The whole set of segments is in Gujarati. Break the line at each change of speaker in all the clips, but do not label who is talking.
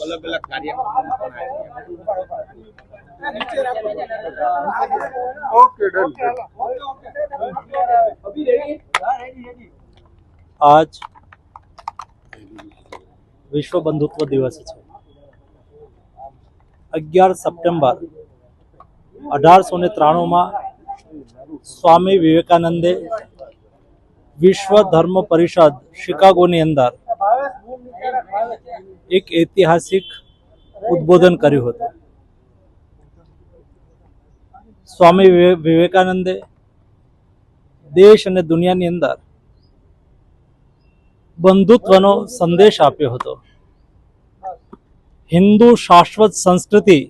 અલગ અલગ કાર્યક્રમો પણ
आज विश्व बंधुत्व दिवस है। 11 सप्टेम्बर 1893 में स्वामी विवेकानंदे विश्व धर्म परिषद शिकागो ની અંદર एक ऐतिहासिक उद्बोधन કર્યું હતું। स्वामी विवेकानंदे देश અને દુનિયાની અંદર બંધુત્વનો સંદેશ આપ્યો હતો। હિન્દુ શાશ્વત સંસ્કૃતિ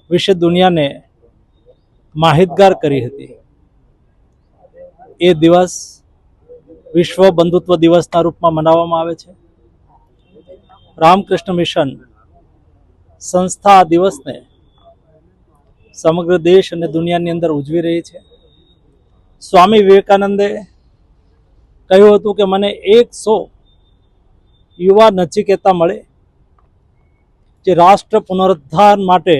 વિશે દુનિયાને માહિતગાર કરી હતી। એ દિવસ વિશ્વ બંધુત્વ દિવસના રૂપમાં મનાવવામાં આવે છે। રામકૃષ્ણ મિશન સંસ્થા આ દિવસને સમગ્ર દેશ અને દુનિયાની અંદર ઉજવી રહી છે। સ્વામી વિવેકાનંદે કહ્યું હતું કે મને 100 યુવા નચિકેતા મળે જે રાષ્ટ્ર પુનરુદ્ધાર માટે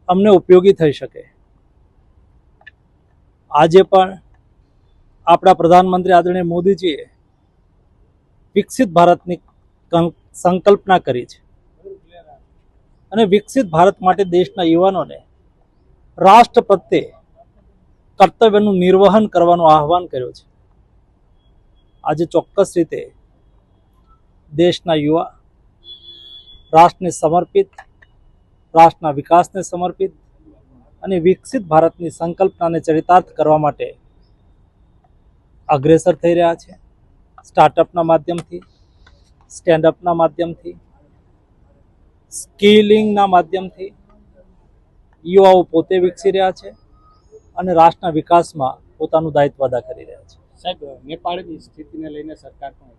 અમને ઉપયોગી થઈ શકે। આજે પણ આપણા પ્રધાનમંત્રી આદરણીય મોદીજીએ વિકસિત ભારતની સંકલ્પના કરી છે અને વિકસિત ભારત માટે દેશના યુવાનોને રાષ્ટ્ર પ્રત્યે કર્તવ્યનું નિર્વહન કરવાનું આહવાન કર્યું છે। આજે ચોક્કસ રીતે દેશના યુવા રાષ્ટ્રને સમર્પિત, રાષ્ટ્રના વિકાસને સમર્પિત અને વિકસિત ભારતની સંકલ્પનાને ચરિતાર્થ કરવા માટે અગ્રેસર થઈ રહ્યા છે। સ્ટાર્ટઅપના માધ્યમથી, સ્ટેન્ડઅપના માધ્યમથી, સ્કિલિંગના માધ્યમથી યુવાઓ પોતે વિકસી રહ્યા છે અને રાષ્ટ્રના વિકાસમાં પોતાનું દાયિત્વ અદા કરી રહ્યા છે।
સાહેબ, નેપાળની સ્થિતિને લઈને સરકાર પણ